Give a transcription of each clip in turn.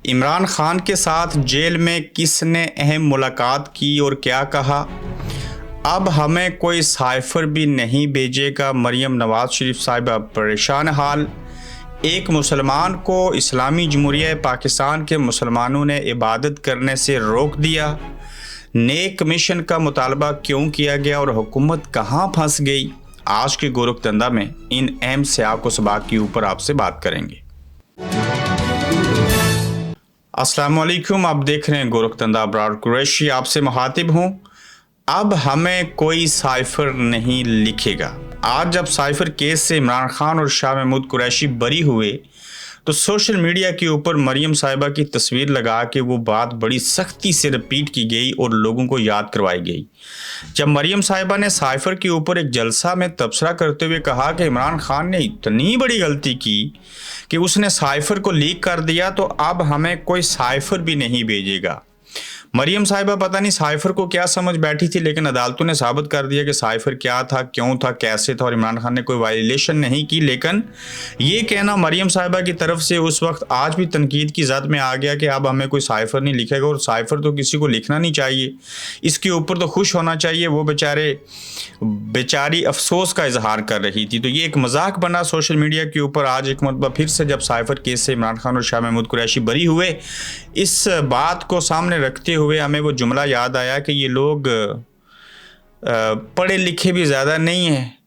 इमरान खान के साथ जेल में किसने अहम मुलाकात की और क्या कहा? अब हमें कोई साइफर भी नहीं भेजेगा, मरियम नवाज शरीफ साहिबा परेशान हाल। एक मुसलमान को इस्लामी जमहूरिया पाकिस्तान के मुसलमानों ने इबादत करने से रोक दिया। नए कमीशन का मुतालबा क्यों किया गया और हुकूमत कहाँ फंस गई? आज के गोरखधंधा में इन अहम सियाक व सबाक के ऊपर आपसे बात करेंगे। अस्सलाम वालेकुम, आप देख रहे हैं गोरखधंधा अबरार कुरैशी, आपसे मुखातिब हूँ। अब हमें कोई साइफर नहीं लिखेगा। आज जब साइफर केस से इमरान खान और शाह महमूद कुरैशी बरी हुए तो सोशल मीडिया के ऊपर मरियम साहिबा की तस्वीर लगा के वो बात बड़ी सख्ती से रिपीट की गई और लोगों को याद करवाई गई। जब मरियम साहिबा ने साइफर के ऊपर एक जलसा में तबसरा करते हुए कहा कि इमरान खान ने इतनी बड़ी गलती की कि उसने साइफर को लीक कर दिया, तो अब हमें कोई साइफर भी नहीं भेजेगा। मरियम साहिबा पता नहीं साइफर को क्या समझ बैठी थी, लेकिन अदालतों ने साबित कर दिया कि साइफर क्या था, क्यों था, कैसे था, और इमरान खान ने कोई वायलेशन नहीं की। लेकिन ये कहना मरियम साहिबा की तरफ से उस वक्त आज भी तनकीद की जद में आ गया कि अब हमें कोई साइफर नहीं लिखेगा, और साइफर तो किसी को लिखना नहीं चाहिए, इसके ऊपर तो खुश होना चाहिए। वो बेचारी अफसोस का इजहार कर रही थी। तो ये एक मजाक बना सोशल मीडिया के ऊपर। आज एक मरतबा फिर से जब साइफर केस से इमरान खान और शाह महमूद कुरैशी बरी हुए, इस बात को सामने रखते हुए हमें वो जुमला याद आया कि ये लोग पढ़े लिखे भी ज़्यादा नहीं हैं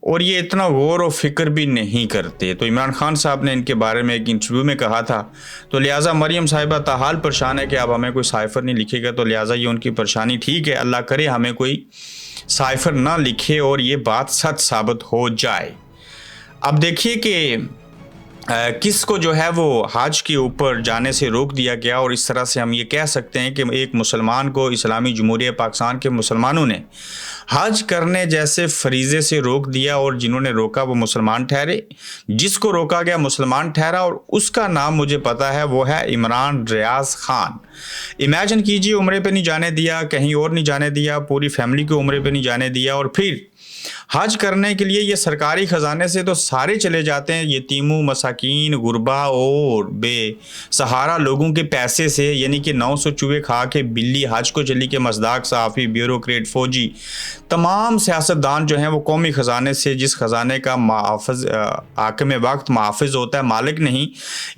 और ये इतना गौर व फिक्र भी नहीं करते। तो इमरान खान साहब ने इनके बारे में एक इंटरव्यू में कहा था। तो लिहाजा मरियम साहिबा ताहाल परेशान है कि अब हमें कोई साइफर नहीं लिखेगा। तो लिहाजा ये उनकी परेशानी ठीक है, अल्लाह करे हमें कोई साइफर ना लिखे और ये बात सच साबित हो जाए। अब देखिए कि किसको जो है वो हज के ऊपर जाने से रोक दिया गया, और इस तरह से हम ये कह सकते हैं कि एक मुसलमान को इस्लामी जमहूरिया पाकिस्तान के मुसलमानों ने हज करने जैसे फरीज़े से रोक दिया, और जिन्होंने रोका वो मुसलमान ठहरे, जिसको रोका गया मुसलमान ठहरा, और उसका नाम मुझे पता है, वो है इमरान रियाज खान। इमेजिन कीजिए, उम्रे पे नहीं जाने दिया, कहीं और नहीं जाने दिया, पूरी फैमिली को उम्रे पे नहीं जाने दिया, और फिर हज करने के लिए ये सरकारी ख़जाने से तो सारे चले जाते हैं, यतीमों, मसाकीन, गुरबा और बेसहारा लोगों के पैसे से, यानी कि 900 चूहे खा के बिल्ली हज को चली के मजदाक सहाफ़ी, ब्यूरोक्रेट, फ़ौजी, तमाम सियासतदान जो हैं वो कौमी ख़जाने से, जिस ख़जाने का मुहाफ़िज़ हाकिम वक्त मुहाफ़िज़ होता है, मालिक नहीं,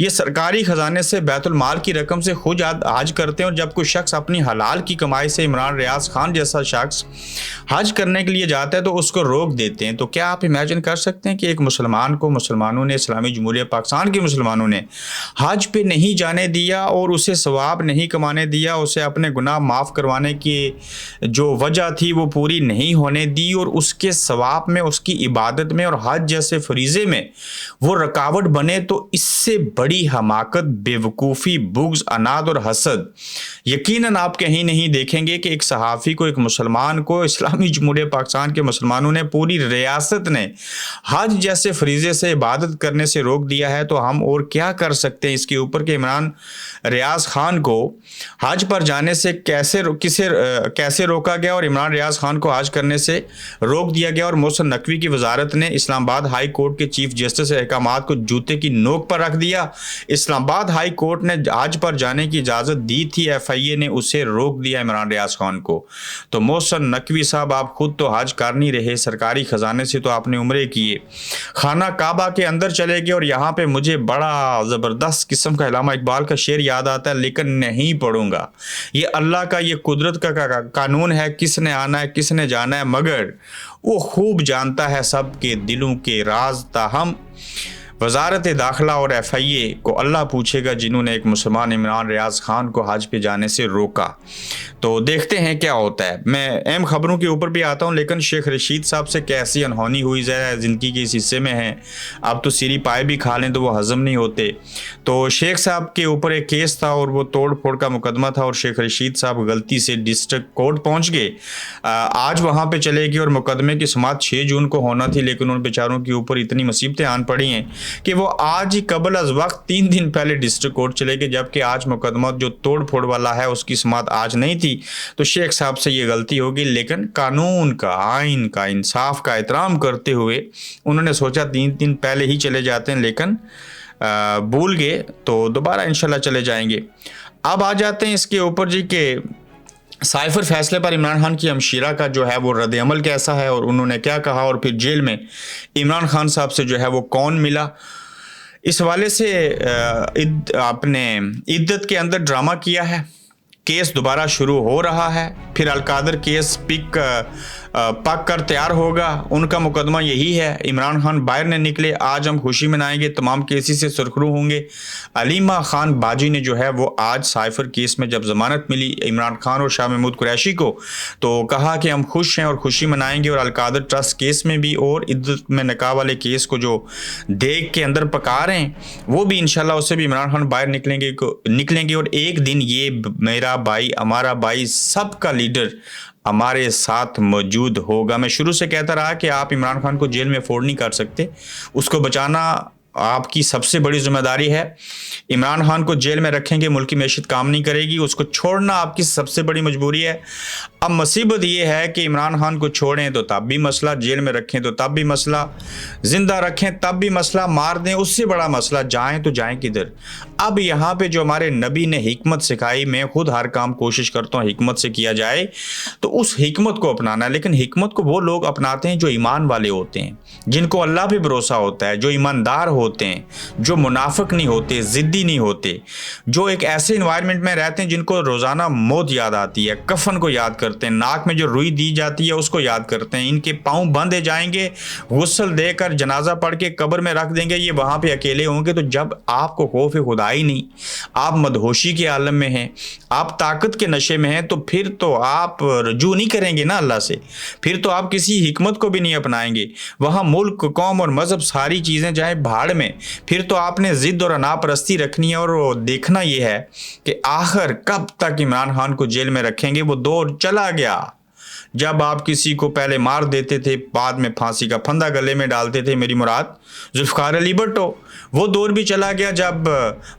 ये सरकारी ख़जाने से बैतुल माल की रकम से खुद हज करते हैं। और जब कोई शख्स अपनी हलाल की कमाई से, इमरान रियाज खान जैसा शख्स हज करने के लिए जाता है तो उसको रोक देते हैं। तो क्या आप इमेजिन कर सकते हैं कि एक मुसलमान को मुसलमानों ने, इस्लामी जमहूरिया पाकिस्तान के मुसलमानों ने हज पे नहीं जाने दिया और उसे सवाब नहीं कमाने दिया, उसे अपने गुनाह माफ़ करवाने की जो वजह थी वो पूरी नहीं होने दी, और उसके सवाब में, उसकी इबादत में और हज जैसे फरीज़े में वो रुकावट बने। तो इससे बड़ी हमाकत, बेवकूफ़ी, बुग़्ज़, अनाद और हसद यकीनन आप कहीं नहीं देखेंगे कि एक सहाफ़ी को, एक मुसलमान को इस्लामी जमहूरिया पाकिस्तान के मुसलमानों ने, पूरी रियासत ने हज जैसे फरीज़े से इबादत करने से रोक दिया है। तो हम और क्या कर सकते हैं इसके ऊपर कि इमरान रियाज खान को हज पर जाने से कैसे रोका गया, और इमरान रियाज खान को हज करने से रोक दिया गया। और मोहसिन नकवी की वजारत ने इस्लामाबाद हाई कोर्ट के चीफ जस्टिस अहकामात को जूते की नोक पर रख दिया। इस्लामाबाद हाई कोर्ट ने हज पर जाने की इजाज़त दी थी, FIA ने उसे रोक दिया इमरान रियाज खान को। तो मोहसिन नकवी साहब, आप खुद तो हज कर नहीं रहे, सरकारी ख़जाने से तो आपने उम्रे किए, खाना काबा के अंदर चले गए, और यहाँ पे मुझे बड़ा ज़बरदस्त किस्म का अल्लामा इकबाल का शेर याद आता है, लेकिन नहीं पढ़ूंगा। ये अल्लाह का, ये कुदरत का कानून है, किसने आना है, किसने जाना है, मगर वो खूब जानता है सब के दिलों के राज। ताहम वजारत दाखिला और FIA को अल्लाह पूछेगा जिन्होंने एक मुसलमान इमरान रियाज खान को हज पे जाने से रोका। तो देखते हैं क्या होता है। मैं अहम खबरों के ऊपर भी आता हूँ, लेकिन शेख रशीद साहब से कैसी अनहोनी हुई ज़रा ज़िंदगी के इस हिस्से में है। अब तो सीरी पाए भी खा लें तो वो हज़म नहीं होते। तो शेख साहब के ऊपर एक केस था और वो तोड़ फोड़ का मुकदमा था, और शेख रशीद साहब गलती से डिस्ट्रिक्ट कोर्ट पहुँच गए। आज वहाँ पर चले गए और मुकदमे की समाअत 6 जून को होना थी, लेकिन उन बेचारों के ऊपर इतनी मुसीबतें आन पड़ी हैं कि वो आज ही कबल अज वक्त 3 दिन पहले डिस्ट्रिक्ट कोर्ट चले गए, जबकि आज मुकदमा जो तोड़ फोड़ वाला है उसकी समाअत आज नहीं थी। तो शेख साहब से ये गलती होगी, लेकिन कानून का, आइन का, इंसाफ का एहतराम करते हुए उन्होंने सोचा 3 दिन पहले ही चले जाते हैं, लेकिन भूल गए तो दोबारा इंशाल्लाह चले जाएंगे। अब आ जाते हैं इसके ऊपर जी के साइफर फैसले पर इमरान खान की हमशीरा का जो है वो रद्द अमल कैसा है और उन्होंने क्या कहा, और फिर जेल में इमरान खान साहब से जो है वो कौन मिला। इस हवाले से आपने इद्दत के अंदर ड्रामा किया है, केस दोबारा शुरू हो रहा है, फिर अलकादर केस पक कर तैयार होगा, उनका मुकदमा यही है। इमरान खान बाहर ने निकले, आज हम खुशी मनाएंगे, तमाम केसेस से सुरखरू होंगे। अलीमा खान बाजी ने जो है वो आज साइफर केस में जब ज़मानत मिली इमरान खान और शाह महमूद कुरैशी को, तो कहा कि हम खुश हैं और खुशी मनाएंगे। और अलकादर ट्रस्ट केस में भी और इद्दत में निकाह वाले केस को जो देख के अंदर पका रहे हैं, वो भी इंशाल्लाह उससे भी इमरान खान बाहर निकलेंगे। और एक दिन ये मेरा भाई, हमारा भाई, सबका लीडर हमारे साथ मौजूद होगा। मैं शुरू से कहता रहा कि आप इमरान खान को जेल में अफोर्ड नहीं कर सकते, उसको बचाना आपकी सबसे बड़ी जिम्मेदारी है। इमरान खान को जेल में रखेंगे, मुल्क की मैशत काम नहीं करेगी, उसको छोड़ना आपकी सबसे बड़ी मजबूरी है। अब मुसीबत ये है कि इमरान खान को छोड़ें तो तब भी मसला, जेल में रखें तो तब भी मसला, ज़िंदा रखें तब भी मसला, मार दें उससे बड़ा मसला, जाएं तो जाएं किधर। अब यहाँ पे जो हमारे नबी ने हिकमत सिखाई, मैं खुद हर काम कोशिश करता हूँ हिकमत से किया जाए, तो उस हिकमत को अपनाना है। लेकिन हिकमत को वो लोग अपनाते हैं जो ईमान वाले होते हैं, जिनको अल्लाह पे भरोसा होता है, जो ईमानदार होते हैं, जो मुनाफिक नहीं होते, ज़िद्दी नहीं होते, जो एक ऐसे इन्वायरमेंट में रहते हैं जिनको रोज़ाना मौत याद आती है, कफन को याद करते हैं, नाक में जो रुई दी जाती है उसको याद करते हैं। इनके पाँव बंधे जाएंगे, गुस्ल देकर जनाजा पढ़ के कब्र में रख देंगे, ये वहाँ पे अकेले होंगे। तो जब आपको खौफ खुदा ही नहीं, आप मदहोशी के आलम में हैं, आप ताकत के नशे में हैं, तो फिर तो आप रजू नहीं करेंगे ना अल्लाह से, फिर तो आप किसी हिकमत को भी नहीं अपनाएंगे। वहाँ मुल्क, कौम और मज़हब सारी चीज़ें जाए भाड़ में, फिर तो आपने ज़िद और अनापरस्ती रखनी है। और देखना ये है कि आखिर कब तक इमरान खान को जेल में रखेंगे। वो दौर चला गया जब आप किसी को पहले मार देते थे, बाद में फांसी का फंदा गले में डालते थे, मेरी मुराद जुल्फ़िकार अली भुट्टो। वो दौर भी चला गया जब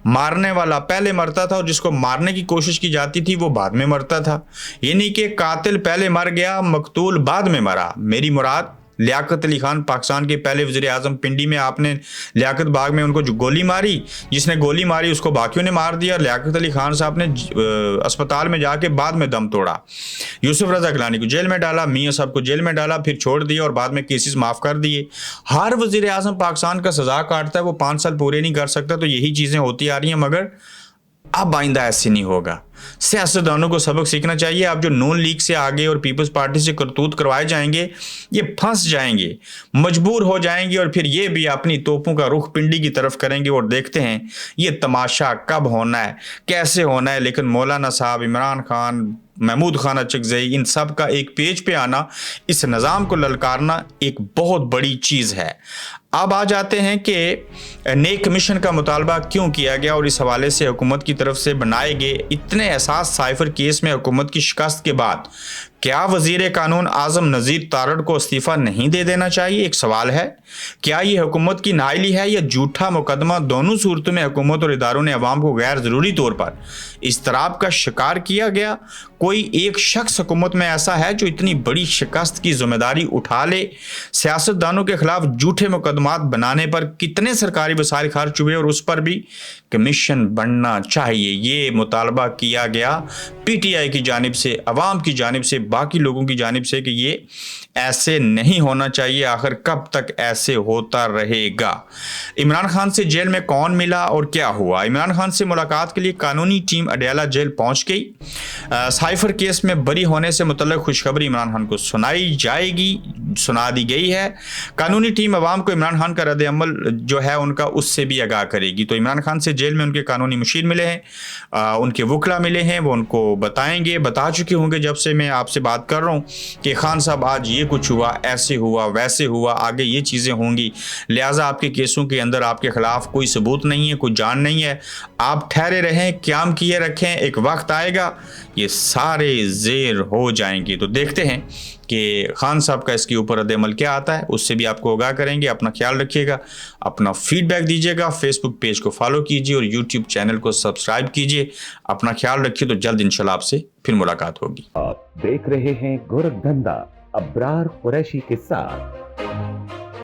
मारने वाला पहले मरता था और जिसको मारने की कोशिश की जाती थी वो बाद में मरता था। यानी कि कातिल पहले मर गया, मकतूल बाद में मरा। मेरी मुराद लियाकत अली खान, पाकिस्तान के पहले वज़ीर आज़म, पिंडी में आपने लियाकत बाग में उनको जो गोली मारी, जिसने गोली मारी उसको बाकियों ने मार दिया। लियाकत अली खान साहब ने अस्पताल में जाके बाद में दम तोड़ा। यूसुफ रज़ा गिलानी को जेल में डाला, मियाँ साहब को जेल में डाला, फिर छोड़ दिया और बाद में केसेस माफ़ कर दिए। हर वज़ीर आज़म पाकिस्तान का सज़ा काटता है, वो 5 साल पूरे नहीं कर सकता। तो यही चीज़ें होती आ रही हैं, मगर अब आइंदा ऐसे नहीं होगा। सियासतदानों को सबक सीखना चाहिए। आप जो नून लीग से आगे और पीपल्स पार्टी से करतूत करवाए जाएंगे, ये फंस जाएंगे, मजबूर हो जाएंगे और फिर ये भी अपनी तोपों का रुख पिंडी की तरफ करेंगे। और देखते हैं ये तमाशा कब होना है, कैसे होना है। लेकिन मौलाना साहब, इमरान खान, महमूद खान अचकज़ई, इन सब का एक पेज पे आना, इस निज़ाम को ललकारना एक बहुत बड़ी चीज़ है। अब आ जाते हैं कि नए कमीशन का मुतालबा क्यों किया गया और इस हवाले से हुकूमत की तरफ से बनाए गए इतने एहसास साइफर केस में हुकूमत की शिकस्त के बाद क्या वज़ीर कानून आज़म नज़ीर तारड़ को इस्तीफ़ा नहीं दे देना चाहिए? एक सवाल है। क्या ये हुकूमत की नाइली है या झूठा मुकदमा? दोनों सूरतों में हुकूमत और इदारों ने अवाम को गैर ज़रूरी तौर पर इस्तराब का शिकार किया गया। कोई एक शख्स हुकूमत में ऐसा है जो इतनी बड़ी शिकस्त की जिम्मेदारी उठा ले? सियासतदानों के खिलाफ झूठे मुकदमात बनाने पर कितने सरकारी वसाइल खर्च हुए और उस पर भी कमीशन बनना चाहिए। ये मुतालबा किया गया PTI की जानिब से, अवाम की जानिब से, बाकी लोगों की जानिब से कि ये ऐसे नहीं होना चाहिए। आखिर कब तक ऐसे होता रहेगा? इमरान खान से जेल में कौन मिला और क्या हुआ? इमरान खान से मुलाकात के लिए कानूनी टीम अडयाला जेल पहुंच गई। साइफर केस में बरी होने से मुतल्लिक खुशखबरी इमरान खान को सुना दी गई है। कानूनी टीम अवाम को इमरान खान का रद्द अमल जो है उनका उससे भी आगाह करेगी। तो इमरान खान से जेल में उनके कानूनी मुशीर मिले हैं, उनके वकला मिले हैं, वो उनको बताएंगे, बता चुके होंगे जब से मैं आपसे बात कर रहा हूँ कि खान साहब आज ये कुछ हुआ, ऐसे हुआ, वैसे हुआ, आगे ये चीज़ें होंगी, लिहाजा आपके केसों के अंदर आपके खिलाफ कोई सबूत नहीं है, कोई जान नहीं है, आप ठहरे रहें, क्याम किए रखें, एक वक्त आएगा ये सारे ज़ेर हो जाएंगे। तो देखते हैं कि खान साहब का इसके ऊपर रद्द अमल क्या आता है, उससे भी आपको आगाह करेंगे। अपना ख्याल रखिएगा, अपना फीडबैक दीजिएगा, फेसबुक पेज को फॉलो कीजिए और यूट्यूब चैनल को सब्सक्राइब कीजिए। अपना ख्याल रखिए, तो जल्द इंशाल्लाह आपसे फिर मुलाकात होगी। आप देख रहे हैं गोरखधंधा अब्रार कुरैशी के साथ।